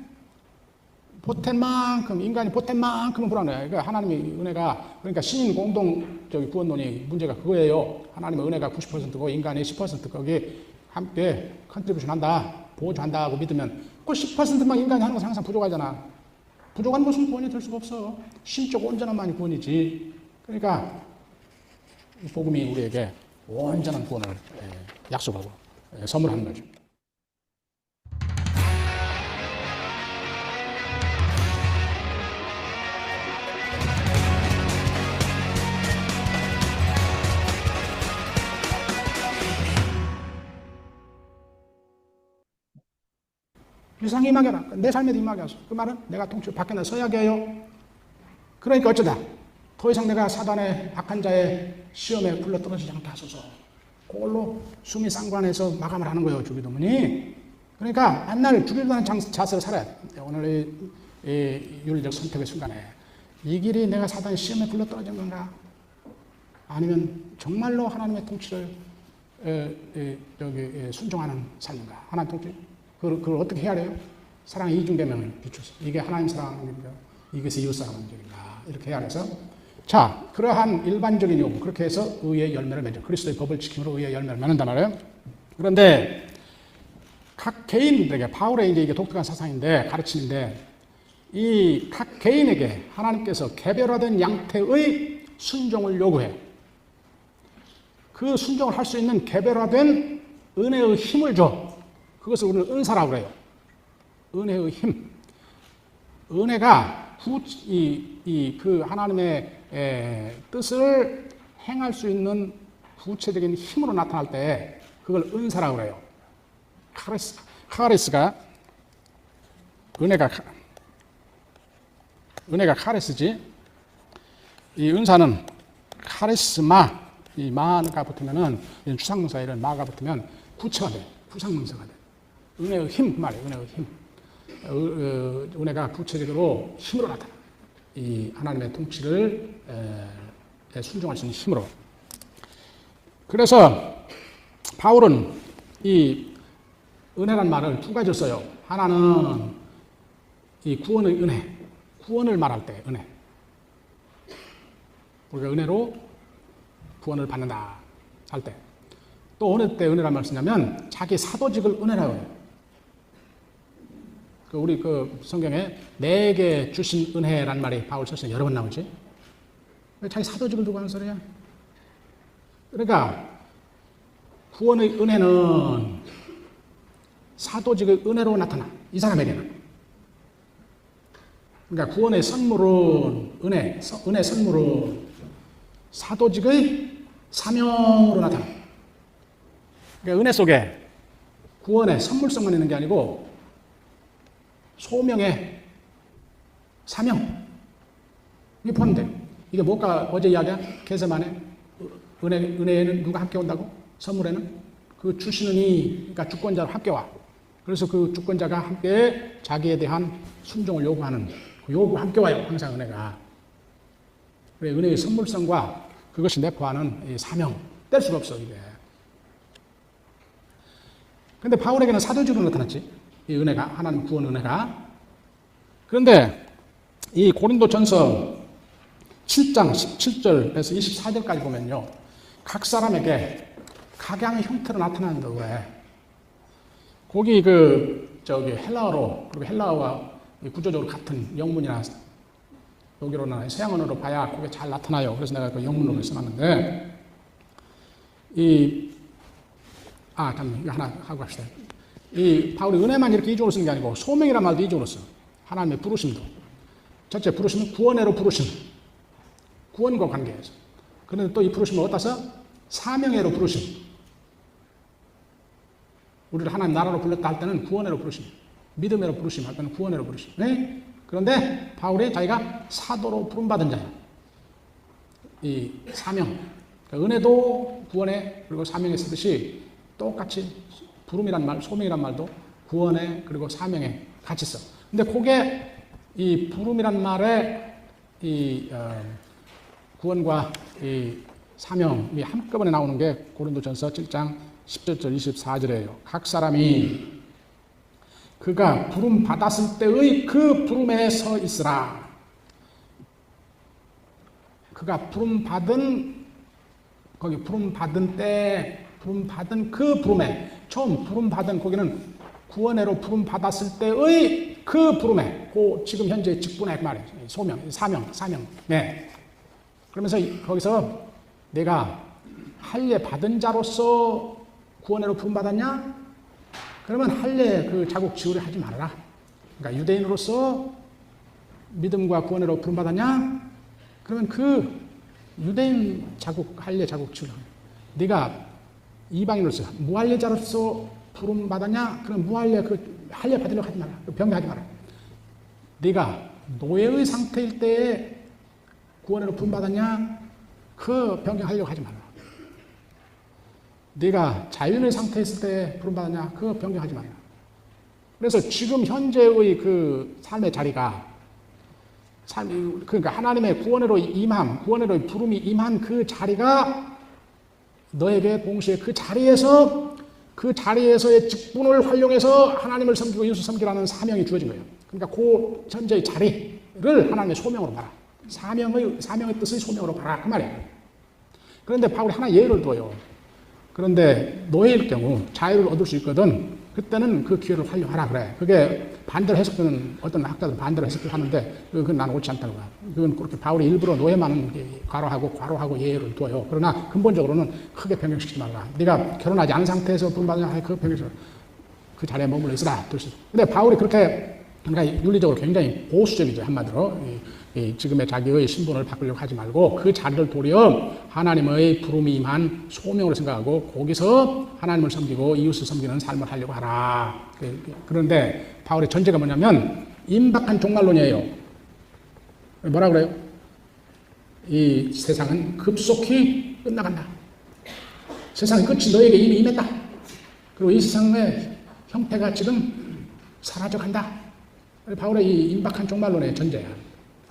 보탠 만큼, 인간이 보탠 만큼은 불안해. 그러니까 하나님의 은혜가, 그러니까 신인 공동 구원론이 문제가 그거예요. 하나님의 은혜가 90%고 인간이 10% 거기 함께 컨트리뷰션 한다, 보조한다고 믿으면 그 10%만 인간이 하는 것은 항상 부족하잖아. 부족한 것은 구원이 될 수가 없어. 신적 온전함만이 구원이지. 그러니까 복음이 우리에게 온전한 구원을 약속하고 선물하는 거죠. 유상이 임하게 하라. 내 삶에도 임하게 하소서. 그 말은 내가 통치를 밖에 서야게 해요. 그러니까 어쩌다 더 이상 내가 사단의 악한 자의 시험에 굴러 떨어지지 않게 하소서. 그걸로 숨이 쌍관해서 마감을 하는 거예요. 주기도문이. 그러니까 맨날 죽이려는 자세로 살아야 돼. 오늘 이 윤리적 선택의 순간에 이 길이 내가 사단의 시험에 굴러 떨어진 건가? 아니면 정말로 하나님의 통치를 순종하는 삶인가? 하나님 통치. 그걸 어떻게 해야 돼요? 사랑의 이중계명을 비추어서. 이게 하나님 사랑인가? 이것이 이웃 사랑인가? 이렇게 해야 해서. 자, 그러한 일반적인 요구. 그렇게 해서 의의 열매를 맺죠. 그리스도의 법을 지킴으로 의의 열매를 맺는단 말이에요. 그런데 각 개인들에게, 바울의 이제 이게 독특한 사상인데, 가르치는데, 이 각 개인에게 하나님께서 개별화된 양태의 순종을 요구해요. 그 순종을 할 수 있는 개별화된 은혜의 힘을 줘. 그것을 우리는 은사라고 그래요. 은혜의 힘. 은혜가 그 하나님의 뜻을 행할 수 있는 구체적인 힘으로 나타날 때 그걸 은사라고 그래요. 카리스가 은혜가 카리스지. 이 은사는 카리스마, 이 마가 붙으면은 추상명사 이런 마가 붙으면 구체가 돼. 부상명사가 돼. 은혜의 힘, 그 말이에요. 은혜의 힘. 은혜가 구체적으로 힘으로 나타나. 이 하나님의 통치를 순종할 수 있는 힘으로. 그래서 바울은 이 은혜란 말을 두 가지로 써요. 하나는 이 구원의 은혜, 구원을 말할 때 은혜. 우리가 은혜로 구원을 받는다 할 때. 또 어느 때 은혜란 말을 쓰냐면 자기 사도직을 은혜라고 해요. 우리 그 성경에 내게 주신 은혜란 말이 바울 서신에 여러 번 나오지. 왜 자기 사도직을 두고 하는 소리야? 그러니까 구원의 은혜는 사도직의 은혜로 나타나. 이 사람에게는. 그러니까 구원의 선물은 은혜 선물은 사도직의 사명으로 나타나. 그러니까 은혜 속에 구원의 선물성만 있는 게 아니고 소명의 사명. 이게 포함돼요. 이게 뭘까? 어제 이야기한 개세만에 은혜에는 누가 함께 온다고? 선물에는 그 주시는 그러니까 주권자로 함께 와. 그래서 그 주권자가 함께 자기에 대한 순종을 요구하는 그 요구 함께 와요. 항상 은혜가. 그래, 은혜의 선물성과 그것이 내포하는 이 사명 뗄 수가 없어 이게. 그런데 바울에게는 사도직으로 나타났지. 이 은혜가, 하나님 구원 은혜가. 그런데 이 고린도전서 7장 17절에서 24절까지 보면요, 각 사람에게 각양의 형태로 나타난다고 해. 거기 헬라어로, 그리고 헬라어와 구조적으로 같은 영문이나 독일어나 서양언어로 봐야 그게 잘 나타나요. 그래서 내가 그 영문으로 써놨는데, 잠깐만, 이거 하나 하고 갑시다. 이 바울이 은혜만 이렇게 이쪽으로 쓰는 게 아니고 소명이란 말도 이쪽으로 써. 하나님의 부르심도. 첫째 부르심은 구원으로 부르심. 구원과 관계에서. 그런데 또 이 부르심을 어디다 써? 사명회로 부르심. 우리를 하나님 나라로 불렀다 할 때는 구원회로 부르심. 믿음회로 부르심 할 때는 구원회로 부르심. 네? 그런데 바울이 자기가 사도로 부름받은 자야. 이 사명. 그러니까 은혜도 구원회 그리고 사명에 쓰듯이 똑같이 부름이란 말, 소명이란 말도 구원에 그리고 사명에 같이 써. 근데 그게 이 부름이란 말에 구원과 이 사명이 한꺼번에 나오는 게 고린도전서 7장 10절 24절이에요. 각 사람이 그가 부름 받았을 때의 그 부름에 서 있으라. 그가 부름 받은 그 부름에, 처음 부름 받은, 거기는 구원회로 부름 받았을 때의 그 부름에, 그 지금 현재 직분의 말이에요. 소명, 사명. 네. 그러면서 거기서 내가 할례 받은 자로서 구원회로 부름 받았냐? 그러면 할례 그 자국 지우려 하지 말아라. 그러니까 유대인으로서 믿음과 구원회로 부름 받았냐? 그러면 그 유대인 자국, 할례 자국 지우려. 네가 이방인으로서 무할례자로서 부름 받았냐? 그럼 무할례 그 할례 받으려고 하지 마라. 병행하지 마라. 네가 노예의 상태일 때에 구원으로 부름 받았냐? 그 변경하려고 하지 마라. 네가 자유인의 상태에 있을 때 부름 받았냐? 그 변경하지 마라. 그래서 지금 현재의 그 삶의 자리가, 그러니까 하나님의 구원으로 임함, 구원으로 부름이 임한 그 자리가 너에게 동시에 그 자리에서의 직분을 활용해서 하나님을 섬기고 예수 섬기라는 사명이 주어진 거예요. 그러니까 그 현재의 자리를 하나님의 소명으로 봐라. 사명의 뜻의 소명으로 봐라. 그 말이에요. 그런데 바울이 하나 예를 둬요. 그런데 노예일 경우 자유를 얻을 수 있거든. 그때는 그 기회를 활용하라 그래. 그게 반대로 해석하는 어떤 학자들은 반대로 해석을 하는데 그건 나는 옳지 않다고 봐. 그건 그렇게 바울이 일부러 노예만은 과로하고 예를 둬요. 그러나 근본적으로는 크게 변경시키지 말라. 네가 결혼하지 않은 상태에서 부름받으냐 그 변경시켜 그 자리에 머물러 있으라. 근데 바울이 그렇게 그러니까 윤리적으로 굉장히 보수적이죠. 한마디로 지금의 자기의 신분을 바꾸려고 하지 말고 그 자리를 도리어 하나님의 부름이 임한 소명으로 생각하고 거기서 하나님을 섬기고 이웃을 섬기는 삶을 하려고 하라. 그런데 바울의 전제가 뭐냐면 임박한 종말론이에요. 뭐라 그래요? 이 세상은 급속히 끝나간다. 세상의 끝이 너에게 이미 임했다. 그리고 이 세상의 형태가 지금 사라져간다. 바울의 이 임박한 종말론의 전제야.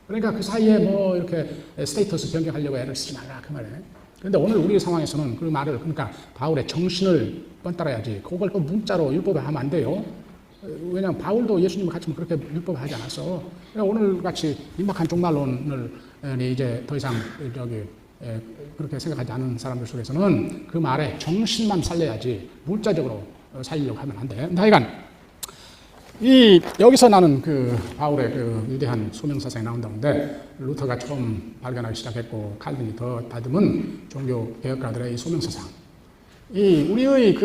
그러니까 그 사이에 뭐 이렇게 스테이터스 변경하려고 애를 쓰지 말라 그 말이에요. 그런데 오늘 우리 상황에서는 그 말을 그러니까 바울의 정신을 뻔따라야지 그걸 또 문자로 율법에 하면 안 돼요. 왜냐하면 바울도 예수님을 같이 그렇게 율법을 하지 않았어. 그러니까 오늘 같이 임박한 종말론을 이제 더 이상 그렇게 생각하지 않은 사람들 속에서는 그 말의 정신만 살려야지 문자적으로 살리려고 하면 안 돼. 근데 하여간 여기서 나는 그 바울의 그 위대한 소명 사상이 나온다는데 루터가 처음 발견하기 시작했고 칼빈이 더 다듬은 종교 개혁가들의 이 소명 사상. 우리의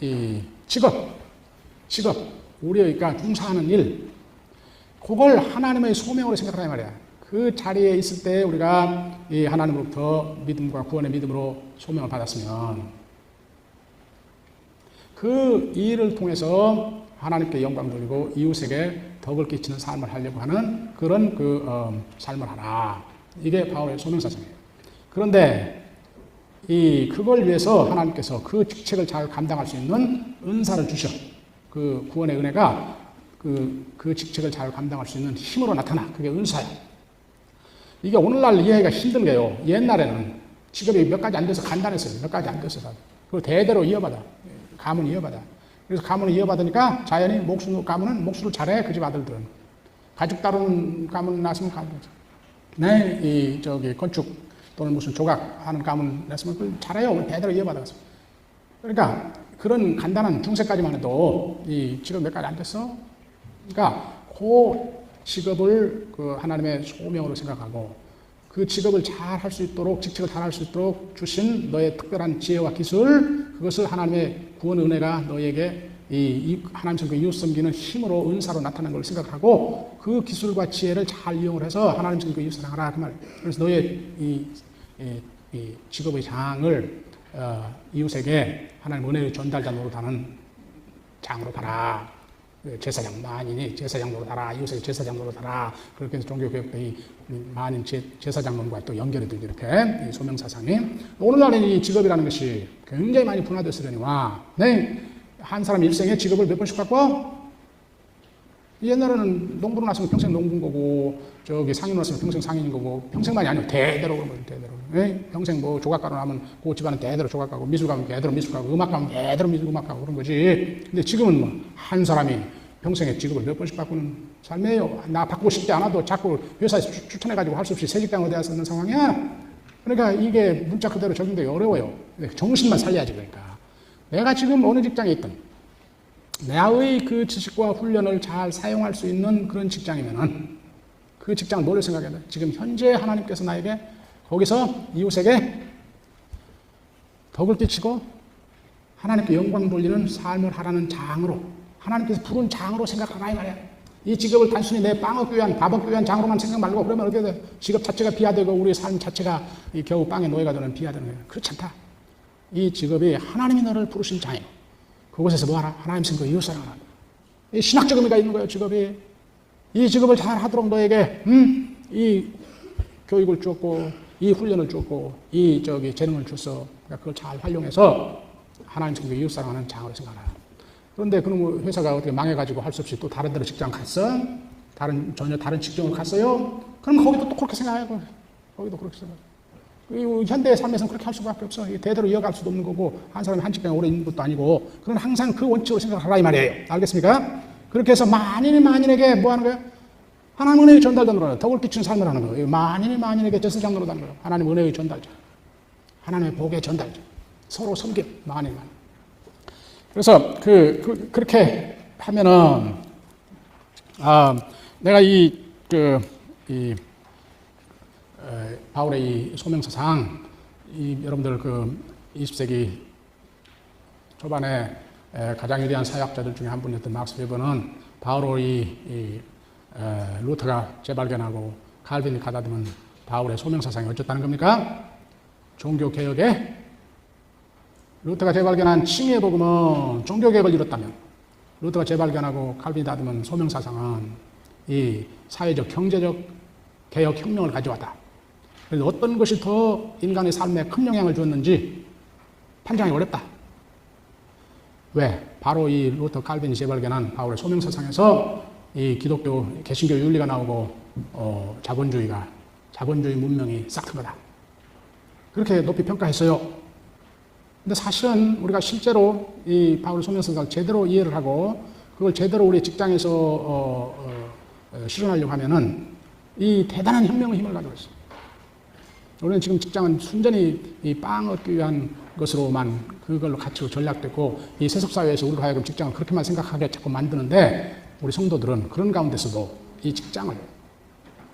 이 직업, 우리의 그러니까 종사하는 일, 그걸 하나님의 소명으로 생각하라 말이야. 그 자리에 있을 때 우리가 이 하나님으로부터 믿음과 구원의 믿음으로 소명을 받았으면 그 일을 통해서 하나님께 영광 돌리고 이웃에게 덕을 끼치는 삶을 하려고 하는 그런 삶을 하라. 이게 바울의 소명사상이에요. 그런데 그걸 위해서 하나님께서 그 직책을 잘 감당할 수 있는 은사를 주셔. 그 구원의 은혜가 그 직책을 잘 감당할 수 있는 힘으로 나타나. 그게 은사야. 이게 오늘날 이해하기가 힘든 게요. 옛날에는 직업이 몇 가지 안 돼서 간단했어요. 몇 가지 안 돼서. 그걸 대대로 이어받아. 가문 이어받아. 그래서 가문을 이어받으니까 자연히 가문은 목수를 잘해, 그 집 아들들은. 가죽 다루는 가문 났으면 네, 건축 또는 무슨 조각하는 가문 났으면 그걸 잘해요. 대대로 이어받아서. 그러니까 그런 간단한 중세까지만 해도 이 직업 몇 가지 안 됐어. 그러니까 그 직업을 그 하나님의 소명으로 생각하고 그 직업을 잘 할 수 있도록, 직책을 잘 할 수 있도록 주신 너의 특별한 지혜와 기술, 그것을 하나님의 구원 은혜가 너에게 하나님 섬기고 이웃 섬기는 힘으로 은사로 나타난 걸 생각하고 그 기술과 지혜를 잘 이용을 해서 하나님 섬기고 이웃 사랑하라 그 말. 그래서 너의 이 직업의 장을 이웃에게 하나님 은혜의 전달자 노릇하는 장으로 봐라. 제사장 만인이 제사장 노릇하라. 이웃에게 제사장 노릇하라. 그렇게 해서 종교개혁의 만인 제사장론과 또 연결이 되죠. 이렇게 소명사상이. 오늘날은 이 직업이라는 것이 굉장히 많이 분화됐으려니와 네. 한 사람 일생에 직업을 몇 번씩 갖고 옛날에는 농부로 나서면 평생 농부인 거고 상인으로 나서면 평생 상인인 거고 평생만이 아니고 대대로 그런 거예요. 대대로. 네? 평생 뭐 조각가로 나면 그 집안은 대대로 조각가고 미술가면 대대로 미술가고 음악가면 대대로 음악가고 그런 거지. 근데 지금은 뭐 한 사람이 평생에 직업을 몇 번씩 바꾸는 삶이에요. 나 바꾸고 싶지 않아도 자꾸 회사에서 추천해가지고 할 수 없이 새 직장을 대야 쓰는 상황이야. 그러니까 이게 문자 그대로 적용되기 어려워요. 정신만 살려야지. 그러니까 내가 지금 어느 직장에 있든 나의 그 지식과 훈련을 잘 사용할 수 있는 그런 직장이면은 그 직장을 뭐를 생각해야 돼? 지금 현재 하나님께서 나에게 거기서 이웃에게 덕을 끼치고 하나님께 영광 돌리는 삶을 하라는 장으로, 하나님께서 부른 장으로 생각하라 이 말이야. 이 직업을 단순히 내 빵 얻기 위한, 밥 얻기 위한 장으로만 생각 말고, 그러면 어떻게 돼? 직업 자체가 비하되고 우리의 삶 자체가 겨우 빵의 노예가 되는 비하되는 거예요. 그렇지 않다. 이 직업이 하나님이 너를 부르신 장이고, 그곳에서 뭐하라? 하나님 생각 이웃 사랑하라. 이 신학적 의미가 있는 거예요. 직업이. 이 직업을 잘 하도록 너에게 이 교육을 주었고, 이 훈련을 주었고, 이 재능을 줬어. 그러니까 그걸 잘 활용해서 하나님 생각 이웃 사랑하는 장으로 생각하라. 그런데 그놈 회사가 어떻게 망해가지고 할 수 없이 또 다른 데로 직장 갔어? 전혀 다른 직종을 갔어요? 그럼 거기도 또 그렇게 생각하고, 거기도 그렇게 생각하고. 현대의 삶에서는 그렇게 할 수밖에 없어. 대대로 이어갈 수도 없는 거고, 한 사람이 한 직장에 오래 있는 것도 아니고, 그건 항상 그 원칙으로 생각하라 이 말이에요. 알겠습니까? 그렇게 해서 만인에게 뭐 하는 거예요? 하나님 은혜의 전달자로 하는 거예요. 덕을 끼치는 삶을 하는 거예요. 만인에게 제사장으로 하는 거예요. 하나님 은혜의 전달자. 하나님의 복의 전달자. 서로 섬김. 만인. 그래서 그렇게 하면은 내가 바울의 이 소명서상 여러분들 20세기 초반에 가장 위대한 사역자들 중에 한 분이었던 막스 웨버는 바울이 루터가 재발견하고 칼빈이 가다듬은 바울의 소명서상이 어쩌다는 겁니까? 종교개혁에 루터가 재발견한 칭의의 복음은 종교개혁을 이뤘다면, 루터가 재발견하고 칼빈이 다듬은 소명사상은 이 사회적, 경제적 개혁 혁명을 가져왔다. 그래서 어떤 것이 더 인간의 삶에 큰 영향을 주었는지 판정하기 어렵다. 왜? 바로 이 루터 칼빈이 재발견한 바울의 소명사상에서 이 기독교, 개신교 윤리가 나오고 자본주의 문명이 싹 튼 거다. 그렇게 높이 평가했어요. 근데 사실은 우리가 실제로 이 바울 소명서상을 제대로 이해를 하고 그걸 제대로 우리 직장에서 실현하려고 하면은 이 대단한 혁명의 힘을 가지고 있어요. 우리는 지금 직장은 순전히 이 빵 얻기 위한 것으로만 그걸로 가치로 전략됐고, 이 세속사회에서 우리가 하여금 직장을 그렇게만 생각하게 자꾸 만드는데, 우리 성도들은 그런 가운데서도 이 직장을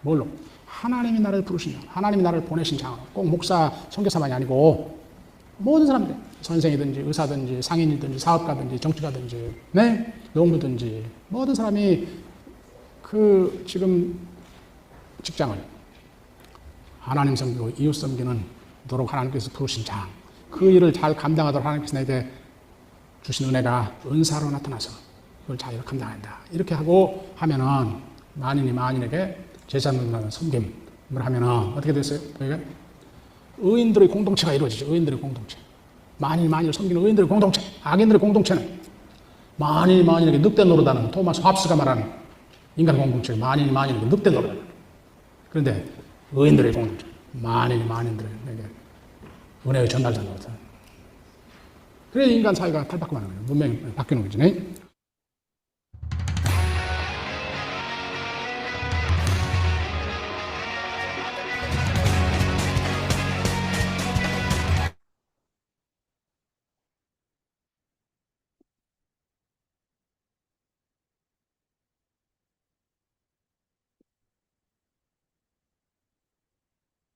뭘로? 하나님이 나를 부르신 장, 하나님이 나를 보내신 장으로, 꼭 목사, 선교사만이 아니고 모든 사람들, 선생이든지 의사든지 상인이든지 사업가든지 정치가든지 농부든지 모든 사람이 지금 직장을 하나님 섬기고 이웃 섬기는 도록 하나님께서 부르신 장, 그 일을 잘 감당하도록 하나님께서 내게 주신 은혜가 은사로 나타나서 그걸 잘 감당한다. 이렇게 하면은 만인에게 제사장으로 섬김을 하면은 어떻게 됐어요? 의인들의 공동체가 이루어지죠. 의인들의 공동체. 만인을 섬기는 의인들의 공동체. 악인들의 공동체는 만인에게 늑대 노릇하는 토마스 합스가 말하는 인간 공동체. 만인에게 늑대 노릇하는. 그런데 의인들의 공동체. 만인들에게 은혜의 전달자로. 그래야 인간 사회가 탈바꿈하는 거예요. 문명이 바뀌는 거지.